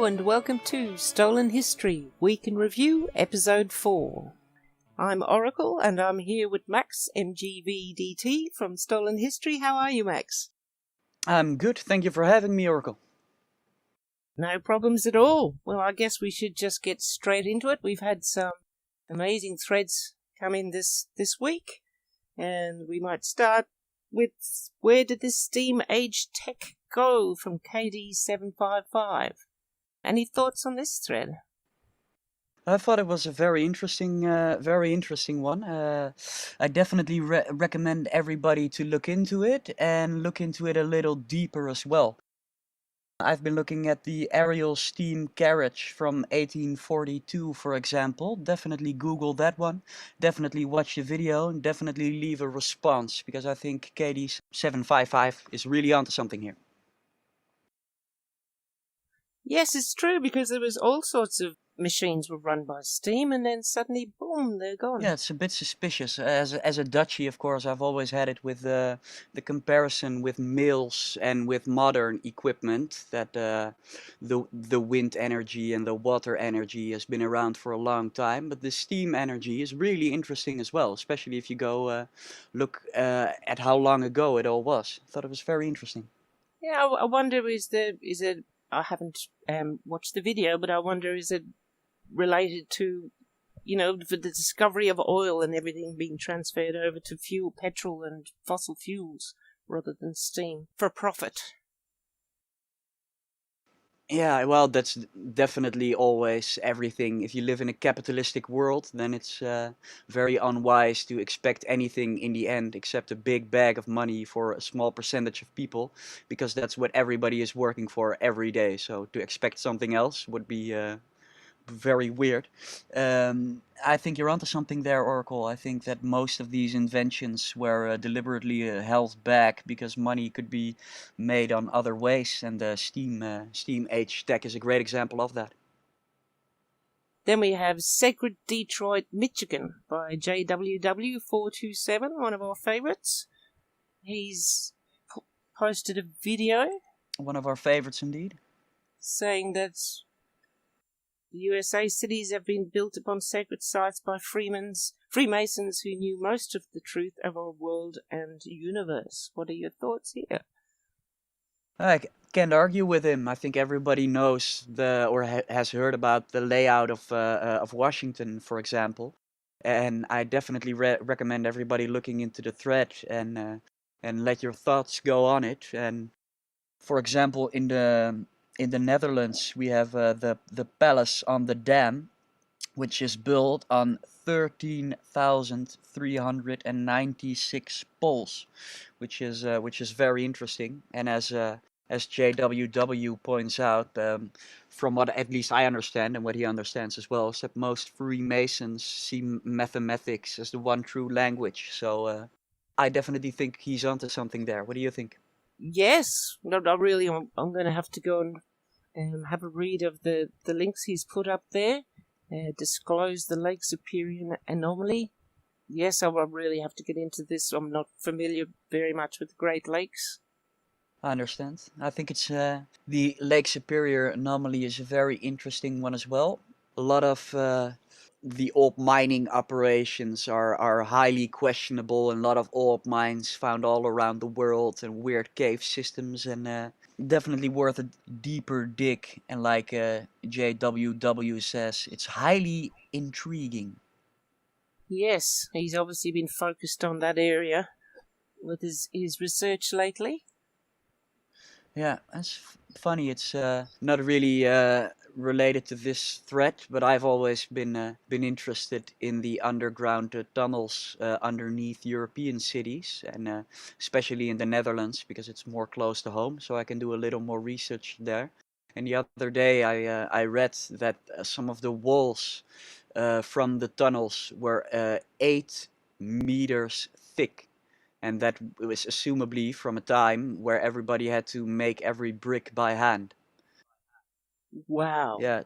and welcome to Stolen History, Week in Review, Episode 4. I'm Oracle, and I'm here with Max, MGVDT, from Stolen History. How are you, Max? I'm good, thank you for having me, Oracle. No problems at all. Well, I guess we should just get straight into it. We've had some amazing threads come in this week, and we might start with Where Did This Steam Age Tech Go from KD755. Any thoughts on this thread? I thought it was a very interesting one. I definitely recommend everybody to look into it and look into it a little deeper as well. I've been looking at the Ariel steam carriage from 1842, for example. Definitely Google that one. Definitely watch the video and definitely leave a response, because I think KD755 is really onto something here. Yes, it's true, because there was all sorts of machines were run by steam, and then suddenly, boom, they're gone. Yeah, it's a bit suspicious. As a Dutchie, of course, I've always had it with the comparison with mills and with modern equipment, that the wind energy and the water energy has been around for a long time. But the steam energy is really interesting as well, especially if you go look at how long ago it all was. I thought it was very interesting. Yeah, I wonder, is it? I haven't watched the video, but I wonder, is it related to, for the discovery of oil and everything being transferred over to petrol and fossil fuels rather than steam for profit? Yeah, well, that's definitely always everything. If you live in a capitalistic world, then it's very unwise to expect anything in the end except a big bag of money for a small percentage of people, because that's what everybody is working for every day. So to expect something else would be very weird. I think you're onto something there, Oracle. I think that most of these inventions were deliberately held back because money could be made on other ways, and steam age tech is a great example of that. Then we have Sacred Detroit, Michigan by JWW427, one of our favorites. He's posted a video. One of our favorites indeed. Saying that the USA cities have been built upon sacred sites by Freemasons who knew most of the truth of our world and universe. What are your thoughts here? I can't argue with him. I think everybody knows has heard about the layout of Washington, for example, and I definitely recommend everybody looking into the thread and let your thoughts go on it. And for example, in the Netherlands, we have the palace on the dam, which is built on 13,396 poles, which is very interesting. And as JWW points out, from what at least I understand and what he understands as well, is that most Freemasons see mathematics as the one true language. So I definitely think he's onto something there. What do you think? Yes, no, really. I'm going to have to go and have a read of the links he's put up there. Disclose the Lake Superior anomaly. Yes, I will really have to get into this. I'm not familiar very much with the Great Lakes. I understand. I think it's the Lake Superior anomaly is a very interesting one as well. A lot of the old mining operations are highly questionable, and a lot of old mines found all around the world and weird cave systems, and definitely worth a deeper dig. And like JWW says, it's highly intriguing. Yes, he's obviously been focused on that area with his research lately. Yeah, that's funny. It's not really related to this threat, but I've always been interested in the underground tunnels underneath European cities, and especially in the Netherlands, because it's more close to home, so I can do a little more research there. And the other day, I read that some of the walls from the tunnels were 8 meters thick, and that was assumably from a time where everybody had to make every brick by hand. Wow. Yeah,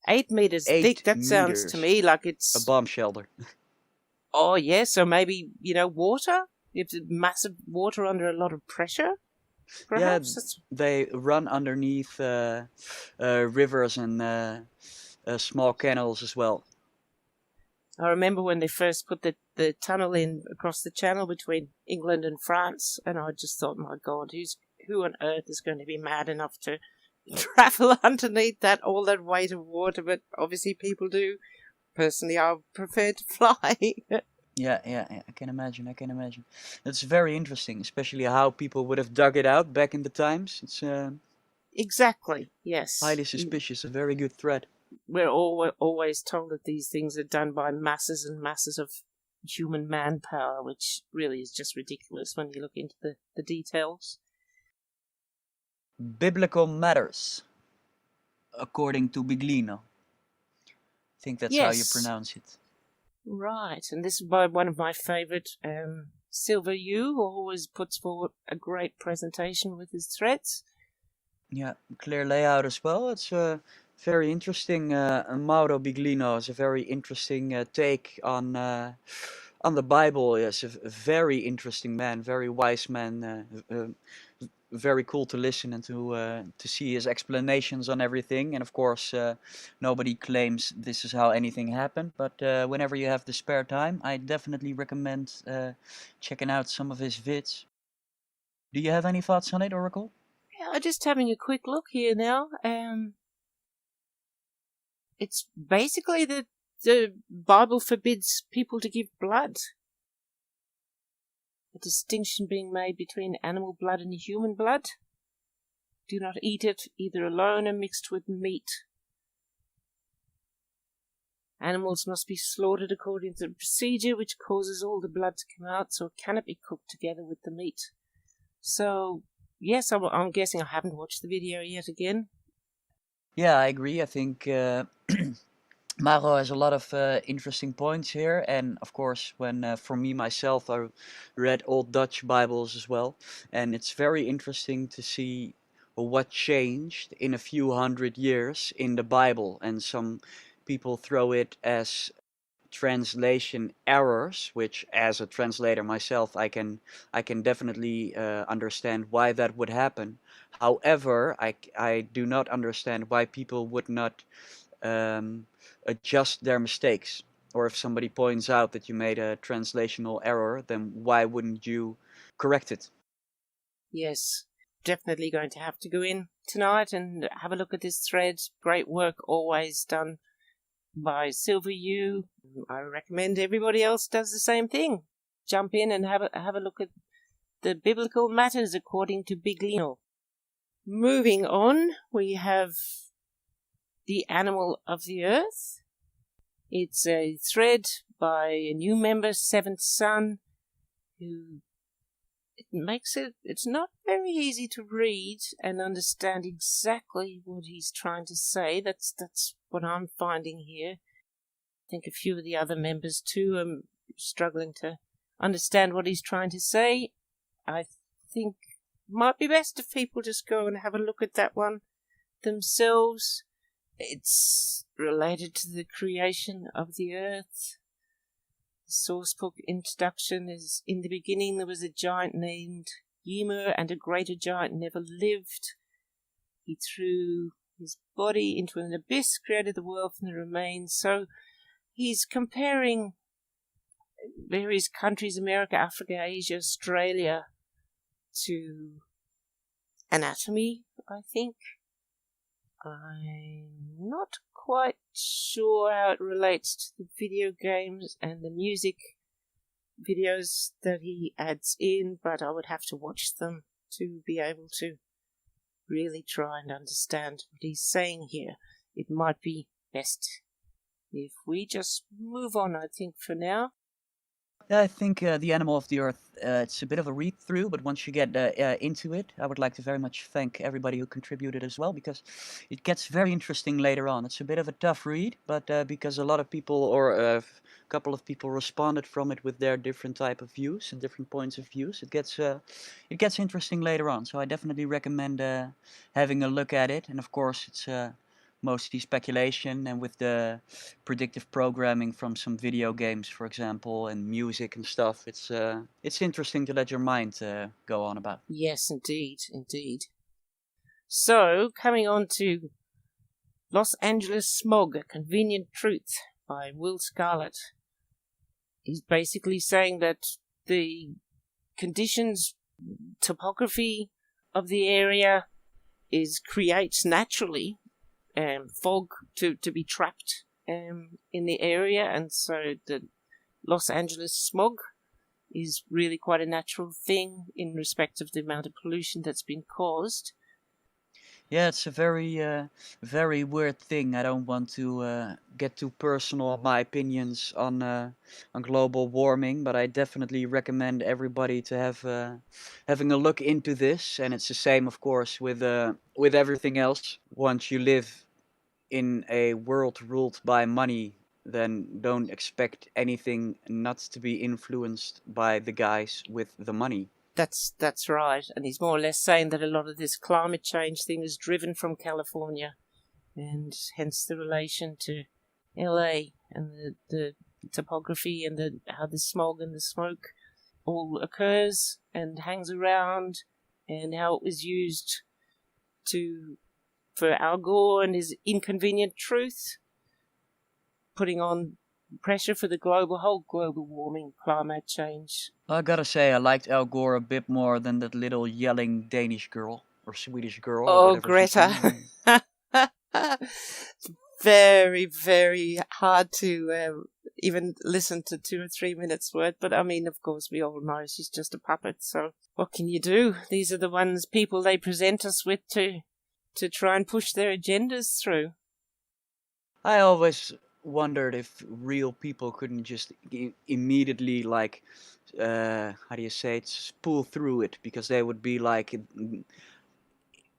8 meters thick, that sounds to me like it's a bomb shelter. Oh, yeah, so maybe, water? If it's massive water under a lot of pressure? Yeah, Perhaps that's. they run underneath rivers and small canals as well. I remember when they first put the tunnel in across the channel between England and France, and I just thought, my God, who on earth is going to be mad enough to travel underneath all that weight of water? But obviously people do. Personally, I prefer to fly. Yeah, I can imagine. I can imagine. It's very interesting, especially how people would have dug it out back in the times. It's Exactly, yes. highly suspicious. A very good thread. We're always told that these things are done by masses and masses of human manpower, which really is just ridiculous when you look into the details. Biblical matters, according to Biglino. I think that's how you Yes, pronounce it. right. And this is by one of my favourite, Silver Yu, always puts forward a great presentation with his threads. Yeah, clear layout as well. It's very interesting. Mauro Biglino is a very interesting take on the Bible. Yes, a very interesting man, very wise man. Very cool to listen and to see his explanations on everything. And of course, nobody claims this is how anything happened. But whenever you have the spare time, I definitely recommend checking out some of his vids. Do you have any thoughts on it, Oracle? Yeah, I'm just having a quick look here now. It's basically the Bible forbids people to give blood. A distinction being made between animal blood and human blood. Do not eat it either alone or mixed with meat. Animals must be slaughtered according to the procedure which causes all the blood to come out, so it cannot be cooked together with the meat. So, yes, I'm guessing I haven't watched the video yet again. Yeah, I agree. I think Maro has a lot of interesting points here, and of course, when for me myself, I read Old Dutch Bibles as well, and it's very interesting to see what changed in a few hundred years in the Bible, and some people throw it as translation errors, which as a translator myself, I can definitely understand why that would happen. However, I do not understand why people would not um, adjust their mistakes. Or if somebody points out that you made a translational error, then why wouldn't you correct it? Yes, definitely going to have to go in tonight and have a look at this thread. Great work always done by Silver Yu. I recommend everybody else does the same thing. Jump in and have a look at the biblical matters according to Biglino. Moving on, we have The Animal of the Earth. It's a thread by a new member, Seventh Son, who it's not very easy to read and understand exactly what he's trying to say. That's what I'm finding here. I think a few of the other members too are struggling to understand what he's trying to say. I think it might be best if people just go and have a look at that one themselves. It's related to the creation of the earth. The source book introduction is, in the beginning there was a giant named Ymir, and a greater giant never lived. He threw his body into an abyss, created the world from the remains. So he's comparing various countries, America, Africa, Asia, Australia, to anatomy, I think. I'm not quite sure how it relates to the video games and the music videos that he adds in, but I would have to watch them to be able to really try and understand what he's saying here. It might be best if we just move on, I think, for now. Yeah, I think The Animal of the Earth, it's a bit of a read through, but once you get into it, I would like to very much thank everybody who contributed as well, because it gets very interesting later on. It's a bit of a tough read, but because a lot of people, or a couple of people responded from it with their different type of views and different points of views, it gets interesting later on. So I definitely recommend having a look at it. And of course, it's mostly speculation, and with the predictive programming from some video games, for example, and music and stuff, it's interesting to let your mind go on about. Yes, indeed, indeed. So, coming on to Los Angeles Smog, A Convenient Truth by Will Scarlett. He's basically saying that the conditions, topography of the area creates naturally fog to be trapped in the area, and so the Los Angeles smog is really quite a natural thing in respect of the amount of pollution that's been caused. Yeah, it's a very weird thing. I don't want to get too personal on my opinions on global warming, but I definitely recommend everybody to having a look into this. And it's the same, of course, with everything else. Once you live in a world ruled by money, then don't expect anything not to be influenced by the guys with the money. That's right, and he's more or less saying that a lot of this climate change thing is driven from California, and hence the relation to LA and the topography and how the smog and the smoke all occurs and hangs around, and how it was used for Al Gore and his Inconvenient Truth, putting on pressure for the whole global warming, climate change. I gotta say, I liked Al Gore a bit more than that little yelling Danish girl or Swedish girl or Oh, whatever she's Greta. from. Very, very hard to even listen to 2 or 3 minutes worth. But I mean, of course, we all know she's just a puppet. So what can you do? These are the people they present us with to try and push their agendas through. I always wondered if real people couldn't just immediately like how do you say it, pull through it, because they would be like,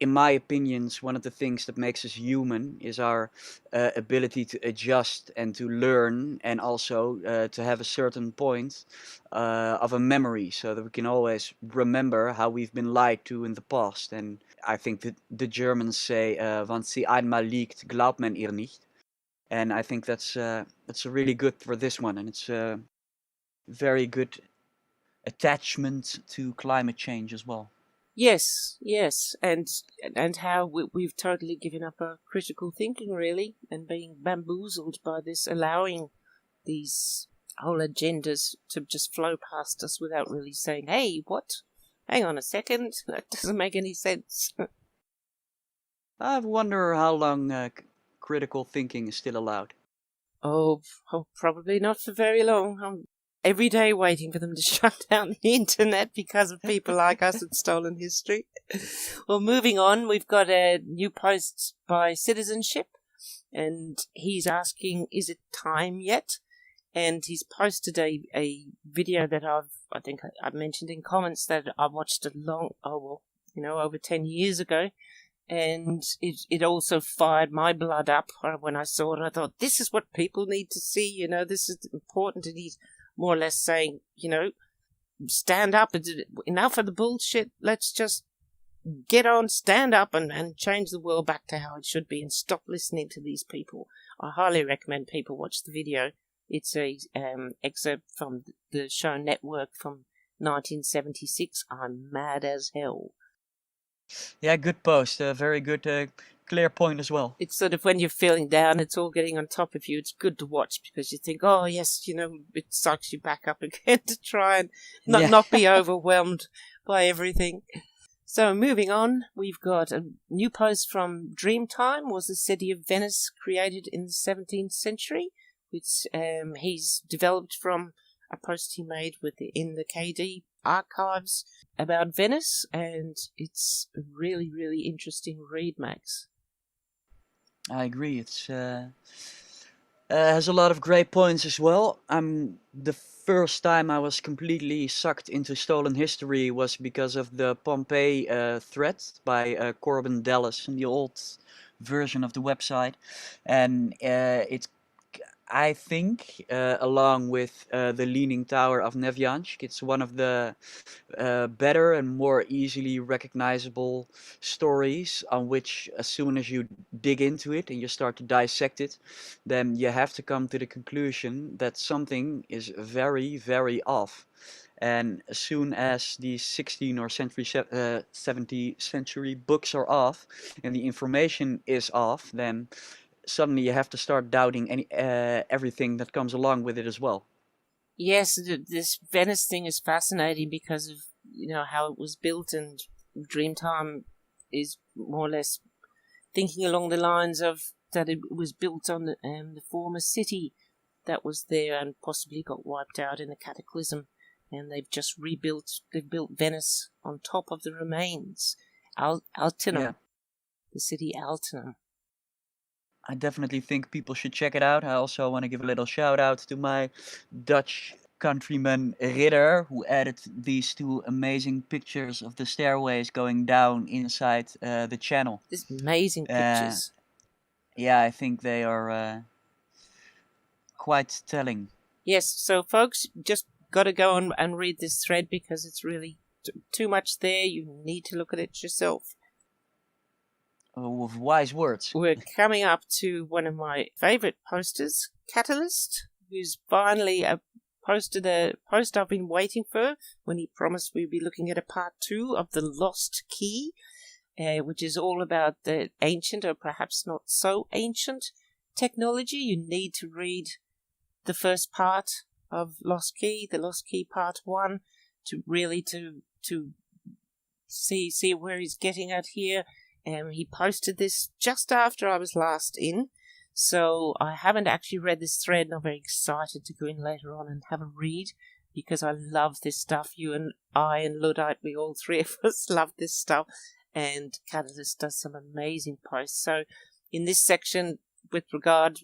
in my opinions, one of the things that makes us human is our ability to adjust and to learn, and also to have a certain point of a memory, so that we can always remember how we've been lied to in the past. And I think that the Germans say, "Want sie einmal liegt, glaubt man ihr nicht." And I think that's really good for this one, and it's a very good attachment to climate change as well. Yes, and how we've totally given up our critical thinking, really, and being bamboozled by this, allowing these whole agendas to just flow past us without really saying, "Hey, what? Hang on a second, that doesn't make any sense." I wonder how long critical thinking is still allowed. Oh, probably not for very long. I'm every day waiting for them to shut down the internet because of people like us at Stolen History. Well, moving on, we've got a new post by Citizenship, and he's asking, is it time yet? And he's posted a video that I think I mentioned in comments that I watched over 10 years ago. And it also fired my blood up when I saw it. I thought, this is what people need to see, this is important. And he's more or less saying, stand up, enough of the bullshit. Let's just get on, stand up and change the world back to how it should be, and stop listening to these people. I highly recommend people watch the video. It's a excerpt from the show Network from 1976. I'm mad as hell. Yeah, good post. Very good, clear point as well. It's sort of when you're feeling down, it's all getting on top of you. It's good to watch because you think, oh, yes, it sucks you back up again to try and not be overwhelmed by everything. So moving on, we've got a new post from Dreamtime. Was the city of Venice created in the 17th century? Which he's developed from a post he made in the KD archives about Venice, and it's a really, really interesting read, Max. I agree. It's has a lot of great points as well. The first time I was completely sucked into Stolen History was because of the Pompeii thread by Corbin Dallas in the old version of the website, and it I think, along with the Leaning Tower of Nevyansk, it's one of the better and more easily recognizable stories on which, as soon as you dig into it and you start to dissect it, then you have to come to the conclusion that something is very, very off. And as soon as these 16 or 70 century books are off and the information is off, then suddenly you have to start doubting everything that comes along with it as well. Yes, this Venice thing is fascinating because of how it was built, and Dreamtime is more or less thinking along the lines of that it was built on the former city that was there and possibly got wiped out in a cataclysm, and they've just rebuilt. They've built Venice on top of the remains. Altinum, Yeah. the city Altinum. I definitely think people should check it out. I also want to give a little shout out to my Dutch countryman Ridder, who added these two amazing pictures of the stairways going down inside the channel. These amazing pictures. Yeah, I think they are quite telling. Yes, so folks, just got to go and read this thread because it's really too much there. You need to look at it yourself. With wise words. We're coming up to one of my favourite posters, Catalyst, who's finally posted a post I've been waiting for when he promised we'd be looking at a part 2 of The Lost Key, which is all about the ancient or perhaps not so ancient technology. You need to read the first part of Lost Key, The Lost Key Part 1, to really to see where he's getting at here. He posted this just after I was last in, so I haven't actually read this thread, and I'm very excited to go in later on and have a read, because I love this stuff. You and I and Luddite, we all three of us love this stuff, and Catalyst does some amazing posts. So in this section, with regard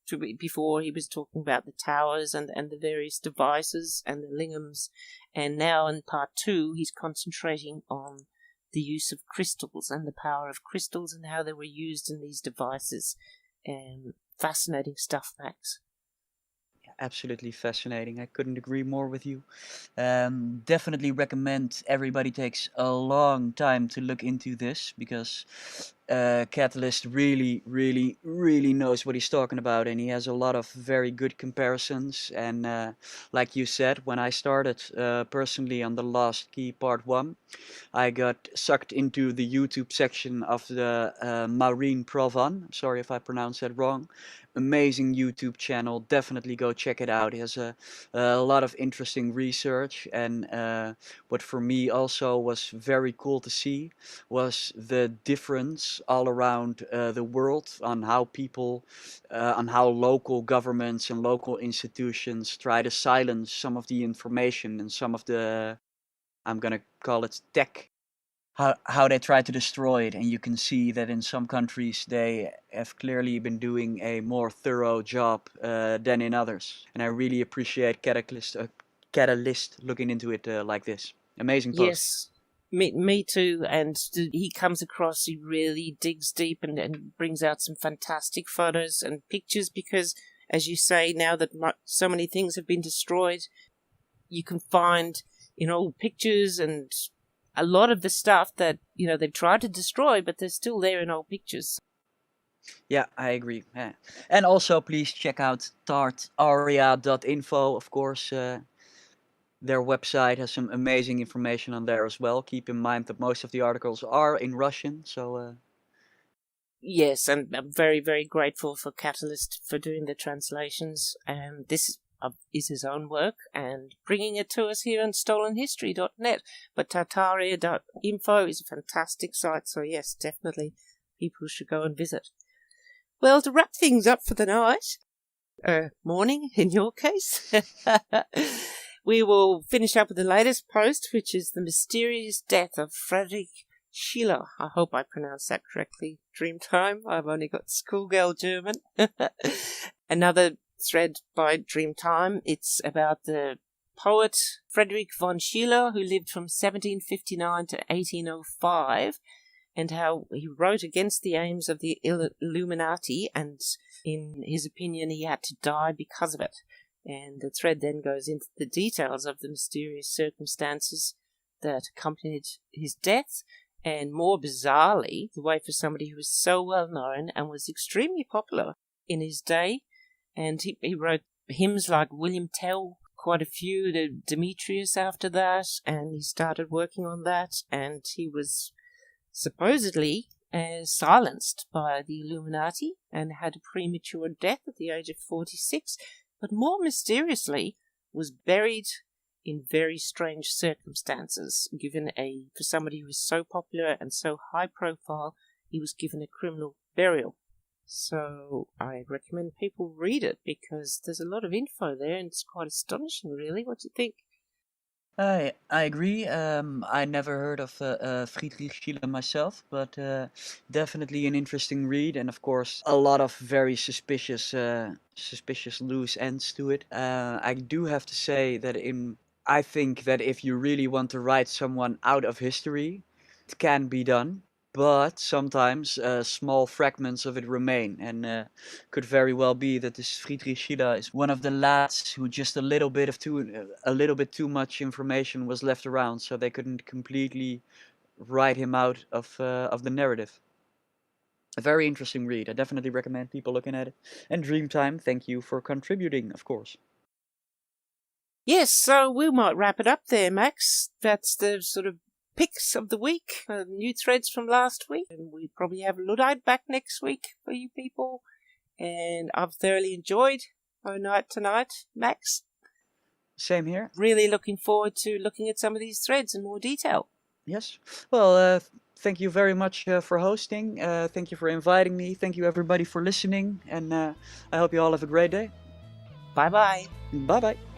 to before, he was talking about the towers and the various devices and the lingams, and now in part 2 he's concentrating on the use of crystals and the power of crystals and how they were used in these devices. Fascinating stuff, Max. Absolutely fascinating. I couldn't agree more with you. Definitely recommend everybody takes a long time to look into this, because Catalyst really, really, really knows what he's talking about, and he has a lot of very good comparisons. And like you said, when I started personally on The Lost Key Part 1, I got sucked into the YouTube section of the Maureen Provan. I'm sorry if I pronounced that wrong. Amazing YouTube channel. Definitely go check it out. He has a lot of interesting research, and what for me also was very cool to see was the difference all around the world on how people, on how local governments and local institutions try to silence some of the information and some of the, I'm gonna call it tech, how they try to destroy it. And you can see that in some countries they have clearly been doing a more thorough job than in others. And I really appreciate Catalyst looking into it like this. Amazing post. Yes, me too. And he comes across, he really digs deep and brings out some fantastic photos and pictures, because, as you say, now that so many things have been destroyed, you can find in old pictures and a lot of the stuff that they've tried to destroy, but they're still there in old pictures. Yeah, I agree. Yeah. And also, please check out tartaria.info. Of course, their website has some amazing information on there as well. Keep in mind that most of the articles are in Russian, so. Yes, and I'm very, very grateful for Catalyst for doing the translations. This is his own work and bringing it to us here on stolenhistory.net. But tartaria.info is a fantastic site, so yes, definitely people should go and visit. Well, to wrap things up for the night, morning in your case, we will finish up with the latest post, which is the mysterious death of Friedrich Schiller. I hope I pronounced that correctly. Dreamtime. I've only got schoolgirl German. Another thread by Dreamtime. It's about the poet Friedrich von Schiller, who lived from 1759 to 1805. and how he wrote against the aims of the Illuminati, and in his opinion he had to die because of it. And the thread then goes into the details of the mysterious circumstances that accompanied his death, and more bizarrely, the way for somebody who was so well known and was extremely popular in his day. And he wrote hymns like William Tell, quite a few, to Demetrius after that, and he started working on that, and he was supposedly silenced by the Illuminati and had a premature death at the age of 46, but more mysteriously was buried in very strange circumstances. For somebody who was so popular and so high profile, he was given a criminal burial. So I recommend people read it because there's a lot of info there and it's quite astonishing, really. What do you think? I agree. I never heard of Friedrich Schiller myself, but definitely an interesting read, and of course a lot of very suspicious loose ends to it. I do have to say that I think that if you really want to write someone out of history, it can be done. But sometimes small fragments of it remain, and could very well be that this Friedrich Schiller is one of the lads who just a little bit too much information was left around, so they couldn't completely write him out of the narrative. A very interesting read. I definitely recommend people looking at it. And Dreamtime, thank you for contributing, of course. Yes, so we might wrap it up there, Max. That's the sort of picks of the week, new threads from last week, and we probably have Luddite back next week for you people. And I've thoroughly enjoyed our night tonight, Max. Same here. Really looking forward to looking at some of these threads in more detail. Yes. Well, thank you very much for hosting. Thank you for inviting me. Thank you everybody for listening, and I hope you all have a great day. Bye-bye. Bye-bye.